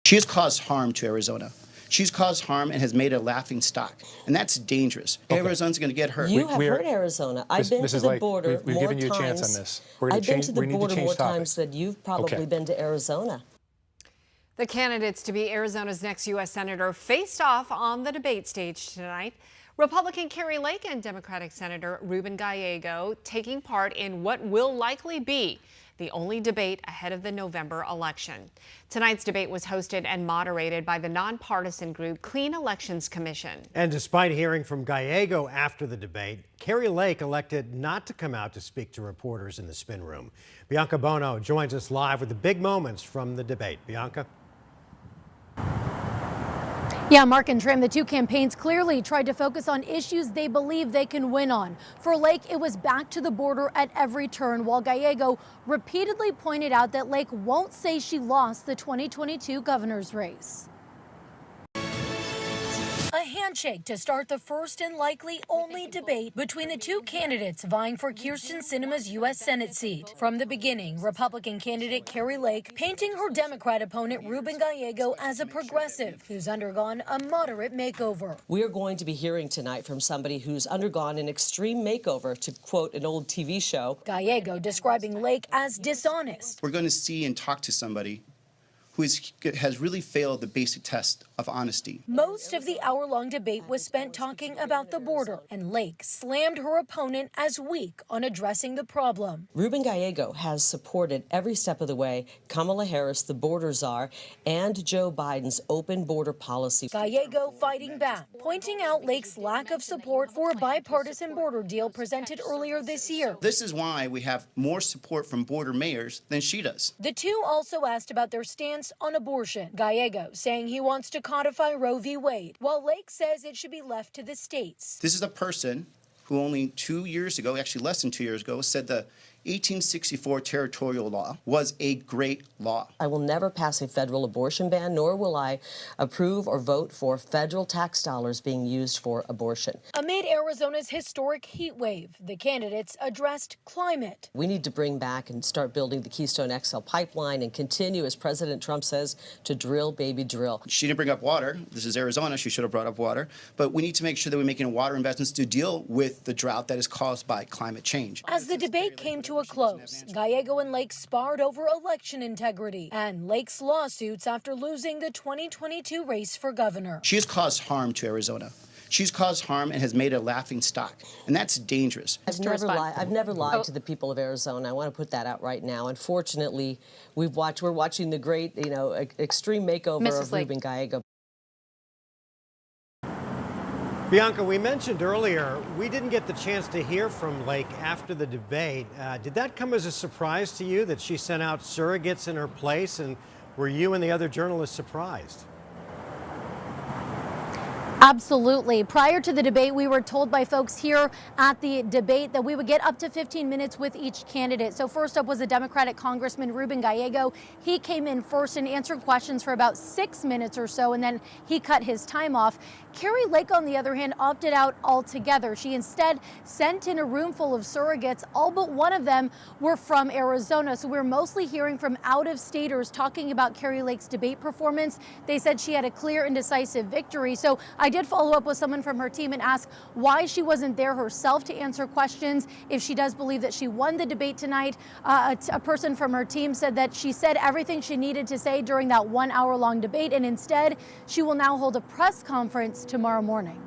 She has caused harm to Arizona. She's caused harm and has made a laughing stock, and that's dangerous. Okay. Arizona's going to get hurt. You have hurt Arizona. I've been to the border we've more given you times. A chance on this. I've been to the border more times than you've probably been to Arizona. The candidates to be Arizona's next U.S. Senator faced off on the debate stage tonight. Republican Kari Lake and Democratic Senator Ruben Gallego taking part in what will likely be the only debate ahead of the November election. Tonight's debate was hosted and moderated by the nonpartisan group Clean Elections Commission. And despite hearing from Gallego after the debate, Kari Lake elected not to come out to speak to reporters in the spin room. Bianca Bono joins us live with the big moments from the debate. Bianca? Yeah, Mark and Tram, the two campaigns clearly tried to focus on issues they believe they can win on. For Lake, it was back to the border at every turn, while Gallego repeatedly pointed out that Lake won't say she lost the 2022 governor's race. A handshake to start the first and likely only debate between the two candidates vying for Kyrsten Sinema's U.S. Senate seat. From the beginning, Republican candidate Kari Lake painting her Democrat opponent Ruben Gallego as a progressive who's undergone a moderate makeover. We are going to be hearing tonight from somebody who's undergone an extreme makeover, to quote an old TV show. Gallego describing Lake as dishonest. We're going to see and talk to somebody who has really failed the basic test of honesty. Most of the hour-long debate was spent talking about the border, and Lake slammed her opponent as weak on addressing the problem. Ruben Gallego has supported every step of the way Kamala Harris, the border czar, and Joe Biden's open border policy. Gallego fighting back, pointing out Lake's lack of support for a bipartisan border deal presented earlier this year. This is why we have more support from border mayors than she does. The two also asked about their stance on abortion. Gallego saying he wants to codify Roe v. Wade, while Lake says it should be left to the states. This is a person who only 2 years ago, actually less than 2 years ago, said the 1864 territorial law was a great law. I will never pass a federal abortion ban, nor will I approve or vote for federal tax dollars being used for abortion. Amid Arizona's historic heat wave, the candidates addressed climate. We need to bring back and start building the Keystone XL pipeline and continue, as President Trump says, to drill, baby, drill. She didn't bring up water. This is Arizona. She should have brought up water. But we need to make sure that we're making water investments to deal with the drought that is caused by climate change. As the debate came to a close, Gallego and Lake sparred over election integrity and Lake's lawsuits after losing the 2022 race for governor. She has caused harm to Arizona. She's caused harm and has made a laughing stock, and that's dangerous. I've never lied to the people of Arizona. I want to put that out right now. Unfortunately, we're watching the great, extreme makeover of Ruben Gallego. Bianca, we mentioned earlier we didn't get the chance to hear from Lake after the debate. Did that come as a surprise to you that she sent out surrogates in her place, and were you and the other journalists surprised? Absolutely. Prior to the debate, we were told by folks here at the debate that we would get up to 15 minutes with each candidate. So first up was the Democratic Congressman Ruben Gallego. He came in first and answered questions for about 6 minutes or so, and then he cut his time off. Kari Lake, on the other hand, opted out altogether. She instead sent in a room full of surrogates. All but one of them were from Arizona. So we're mostly hearing from out-of-staters talking about Kari Lake's debate performance. They said she had a clear and decisive victory. So I did follow up with someone from her team and ask why she wasn't there herself to answer questions, if she does believe that she won the debate tonight. A person from her team said that she said everything she needed to say during that 1 hour long debate, and instead she will now hold a press conference tomorrow morning.